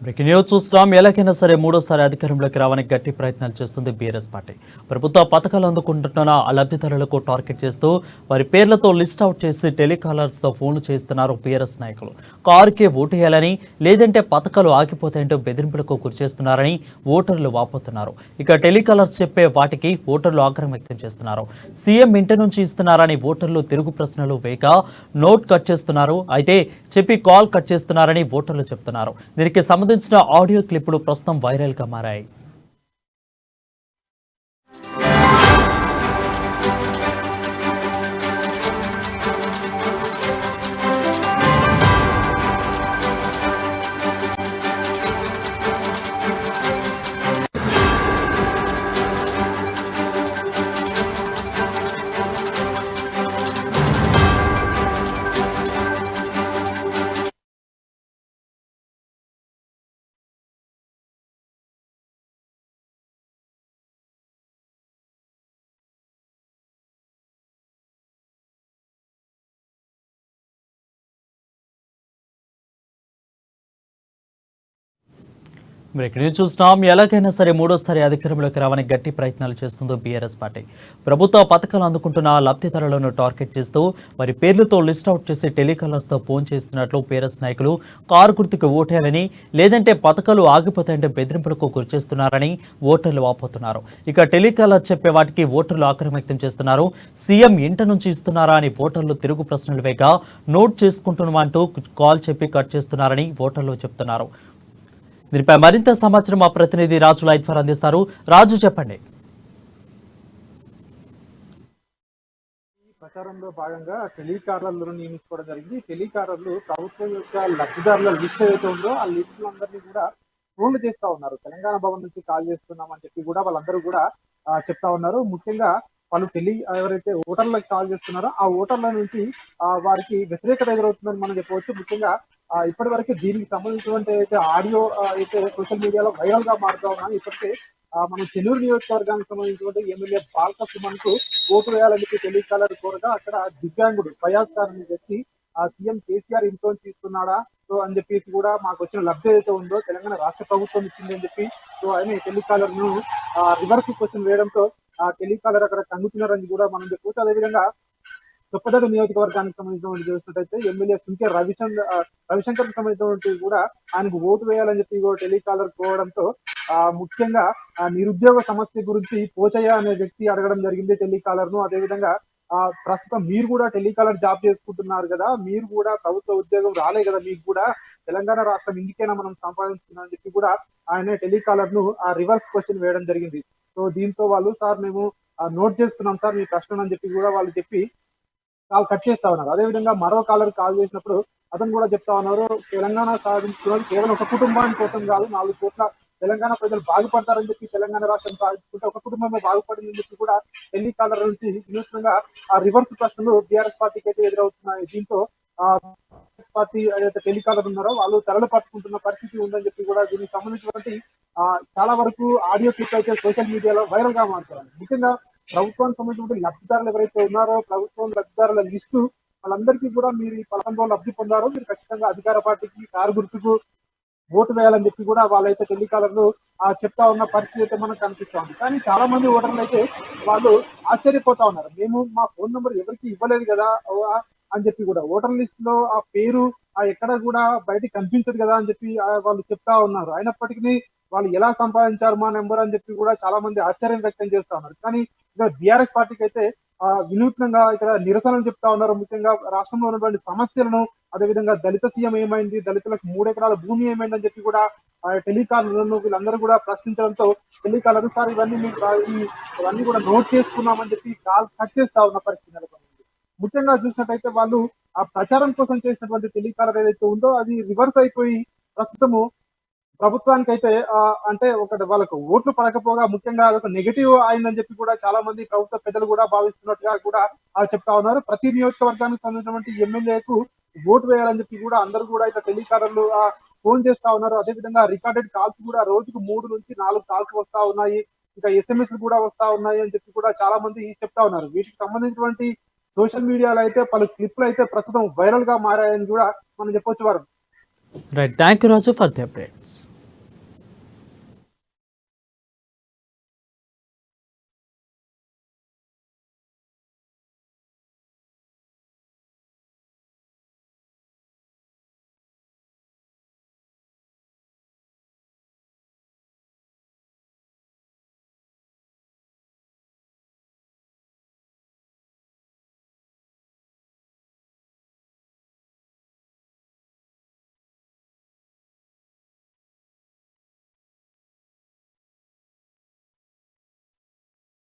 Breaking news చూస్తున్నాం. ఎలాగైనా సరే మూడోసారి అధికారంలోకి రావడానికి గట్టి ప్రయత్నాలు చేస్తుంది బీఆర్ఎస్ పార్టీ. ప్రభుత్వ పథకాలు అందుకుంటున్న లబ్ధిదారులకు టార్గెట్ చేస్తూ వారి పేర్లతో లిస్ట్ అవుట్ చేసి టెలికాలర్స్తో ఫోన్లు చేస్తున్నారు బీఆర్ఎస్ నాయకులు. కారుకే ఓటేయాలని, లేదంటే పథకాలు ఆగిపోతాయంటూ బెదిరింపులకు గురిచేస్తున్నారని ఓటర్లు వాపోతున్నారు. ఇక టెలికాలర్స్ చెప్పే వాటికి ఓటర్లు ఆగ్రహం వ్యక్తం చేస్తున్నారు. సీఎం ఇంటి నుంచి ఇస్తున్నారని ఓటర్లు తిరుగు ప్రశ్నలు వేయక నోట్ కట్ చేస్తున్నారు. అయితే చెప్పి కాల్ కట్ చేస్తున్నారని ఓటర్లు చెప్తున్నారు. దీనికి సంబంధించిన ఆడియో క్లిప్పులు ప్రస్తుతం వైరల్ గా మారాయి. బ్రేకింగ్ చూస్తున్నాం. ఎలాగైనా సరే మూడోసారి అధికారంలోకి రావడానికి గట్టి ప్రయత్నాలు చేస్తుందో బీఆర్ఎస్ పార్టీ. ప్రభుత్వ పథకాలు అందుకుంటున్న లబ్ధిదారులను టార్గెట్ చేస్తూ వారి పేర్లతో లిస్ట్ అవుట్ చేసి టెలికాలర్స్తో ఫోన్ చేస్తున్నట్లు బీఆర్ఎస్ నాయకులు కారు గుర్తుకు ఓటేయాలని, లేదంటే పథకాలు ఆగిపోతాయంటే బెదిరింపులకు గురిచేస్తున్నారని ఓటర్లు వాపోతున్నారు. ఇక టెలికాలర్ చెప్పే వాటికి ఓటర్లు ఆగ్రహం వ్యక్తం చేస్తున్నారు. సీఎం ఇంటి నుంచి ఇస్తున్నారా అని ఓటర్లు తిరుగు ప్రశ్నలు వేగా నోట్ చేసుకుంటున్నామంటూ కాల్ చెప్పి కట్ చేస్తున్నారని ఓటర్లు చెప్తున్నారు. దీనిపై మరింత సమాచారం మా ప్రతినిధి రాజు లైవ్ ఫర్ అందిస్తారు. రాజు, చెప్పండి. ప్రచారంలో భాగంగా టెలికాలర్లను నియమించుకోవడం జరిగింది. టెలికాలర్లు ప్రభుత్వం యొక్క లబ్ధిదారుల లిస్ట్ ఏదైతే ఉందో ఆ లిస్టులందరినీ కూడా ఫోన్లు చేస్తా ఉన్నారు. తెలంగాణ భవన్ నుంచి కాల్ చేస్తున్నామని చెప్పి కూడా వాళ్ళందరూ కూడా చెప్తా ఉన్నారు. ముఖ్యంగా వాళ్ళు ఎవరైతే ఓటర్లకు కాల్ చేస్తున్నారో ఆ ఓటర్ల నుంచి వారికి వ్యతిరేకత ఎదురవుతుందని మనం చెప్పవచ్చు. ముఖ్యంగా ఇప్పటి వరకు దీనికి సంబంధించినటువంటి అయితే ఆడియో అయితే సోషల్ మీడియాలో వైరల్ గా మారుతా ఉన్నాయి. ఇప్పటికే మనం చెన్నూరు నియోజకవర్గానికి సంబంధించినటువంటి ఎమ్మెల్యే బాల్క సుమన్ కు ఓటు వేయాలని చెప్పి టెలికాలర్ కోరగా అక్కడ దివ్యాంగుడు ఫయాజ్ ఖాన్ అని చెప్పి సీఎం కేసీఆర్ ఇంట్లో తీసుకున్నాడా సో అని చెప్పేసి కూడా మాకు వచ్చిన లబ్ధి ఏదైతే ఉందో తెలంగాణ రాష్ట్ర ప్రభుత్వం ఇచ్చింది అని చెప్పి సో ఆయన టెలికాలర్ ను రివర్స్ క్వశ్చన్ వేయడంతో ఆ టెలికాలర్ అక్కడ కంగుతున్నారని కూడా మనం చెప్పవచ్చు. అదేవిధంగా చొప్పదండి నియోజకవర్గానికి సంబంధించినటువంటి చూసినట్టయితే ఎమ్మెల్యే సుంకే రవిశంకర్ కి సంబంధించినటువంటి కూడా ఆయనకు ఓటు వేయాలని చెప్పి కూడా టెలికాలర్ కోవడంతో ముఖ్యంగా నిరుద్యోగ సమస్య గురించి పోచయ్య అనే వ్యక్తి అడగడం జరిగింది టెలికాలర్ ను. అదేవిధంగా ప్రస్తుతం మీరు కూడా టెలికాలర్ జాబ్ చేసుకుంటున్నారు కదా, మీరు కూడా ప్రభుత్వ ఉద్యోగం రాలే కదా, మీకు కూడా తెలంగాణ రాష్ట్రం ఇందుకైనా మనం సంపాదించుకున్నాం అని చెప్పి కూడా ఆయన టెలికాలర్ ను రివర్స్ క్వశ్చన్ వేయడం జరిగింది. సో దీంతో వాళ్ళు సార్ మేము నోట్ చేస్తున్నాం సార్ మీ ప్రశ్న అని చెప్పి కూడా వాళ్ళు చెప్పి కాల్ కట్ చేస్తా ఉన్నారు. అదేవిధంగా మరో కాలర్ కాల్ చేసినప్పుడు అతను కూడా చెప్తా ఉన్నారు, తెలంగాణ సాధించుకోవడం కేవలం ఒక కుటుంబానికి కోసం కాదు, 4 కోట్ల తెలంగాణ ప్రజలు బాగుపడతారని చెప్పి తెలంగాణ రాష్ట్రం సాధించుకుంటే ఒక కుటుంబమే బాగుపడిందని చెప్పి కూడా టెలికాలర్ నుంచి వినూత్నంగా ఆ రివర్స్ ప్రశ్నలు బీఆర్ఎస్ పార్టీకి అయితే ఎదురవుతున్నాయి. దీంతో పార్టీ ఏదైతే టెలికాలర్ ఉన్నారో వాళ్ళు తరలు పట్టుకుంటున్న పరిస్థితి ఉందని చెప్పి కూడా దీనికి సంబంధించినటువంటి చాలా వరకు ఆడియో క్లిప్ అయితే సోషల్ మీడియాలో వైరల్ గా మారుతుంది. ముఖ్యంగా ప్రభుత్వానికి సంబంధించిన లబ్ధిదారులు ఎవరైతే ఉన్నారో ప్రభుత్వం లబ్ధిదారుల లిస్టు వాళ్ళందరికీ కూడా మీరు ఈ పథకంలో లబ్ధి పొందారో మీరు ఖచ్చితంగా అధికార పార్టీకి కారు గుర్తుకు ఓటు వేయాలని చెప్పి కూడా వాళ్ళైతే టెలికాలర్లు చెప్తా ఉన్న పరిస్థితి అయితే మనకు కనిపిస్తా ఉంది. కానీ చాలా మంది ఓటర్లు అయితే వాళ్ళు ఆశ్చర్యపోతా ఉన్నారు, మేము మా ఫోన్ నెంబర్ ఎవరికి ఇవ్వలేదు కదా అని చెప్పి కూడా ఓటర్ లిస్ట్ లో ఆ పేరు ఎక్కడ కూడా బయటికి కనిపించదు కదా అని చెప్పి వాళ్ళు చెప్తా ఉన్నారు. అయినప్పటికీ వాళ్ళు ఎలా సంపాదించారు మా నెంబర్ అని చెప్పి కూడా చాలా మంది ఆశ్చర్యం వ్యక్తం చేస్తా ఉన్నారు. కానీ ఇక్కడ బీఆర్ఎస్ పార్టీకి అయితే వినూత్నంగా ఇక్కడ నిరసనలు చెప్తా ఉన్నారు. ముఖ్యంగా రాష్ట్రంలో ఉన్నటువంటి సమస్యలను, అదేవిధంగా దళిత సీఎం ఏమైంది, దళితులకు 3 ఎకరాల భూమి ఏమైందని చెప్పి కూడా టెలికాలర్లను వీళ్ళందరూ కూడా ప్రశ్నించడంతో టెలికాలర్ సార్ ఇవన్నీ కూడా నోట్ చేసుకున్నామని చెప్పి కాల్ కట్ చేస్తా ఉన్న పరిస్థితి నెలకొంది. ముఖ్యంగా చూసినట్టయితే వాళ్ళు ఆ ప్రచారం కోసం చేసినటువంటి టెలికాలర్ ఏదైతే ఉందో అది రివర్స్ అయిపోయి ప్రస్తుతము ప్రభుత్వానికి అయితే అంటే ఒకటి వాళ్ళకు ఓట్లు పడకపోగా ముఖ్యంగా అదొక నెగటివ్ అయిందని చెప్పి కూడా చాలా మంది ప్రభుత్వ పెద్దలు కూడా భావిస్తున్నట్టుగా కూడా చెప్తా ఉన్నారు. ప్రతి నియోజకవర్గానికి సంబంధించినటువంటి ఎమ్మెల్యేకు ఓటు వేయాలని చెప్పి కూడా అందరూ కూడా ఇట్లా టెలికాలర్లు ఫోన్ చేస్తా ఉన్నారు. అదేవిధంగా రికార్డెడ్ కాల్స్ కూడా రోజుకు 3 నుంచి 4 కాల్స్ వస్తా ఉన్నాయి, ఇంకా ఎస్ఎంఎస్ కూడా వస్తా ఉన్నాయి అని చెప్పి కూడా చాలా మంది చెప్తా ఉన్నారు. వీటికి సంబంధించినటువంటి సోషల్ మీడియాలో అయితే పలు క్లిప్లు అయితే ప్రస్తుతం వైరల్ గా మారాయని కూడా మనం చెప్పొచ్చు వారు. Right, thank you Raju for the updates.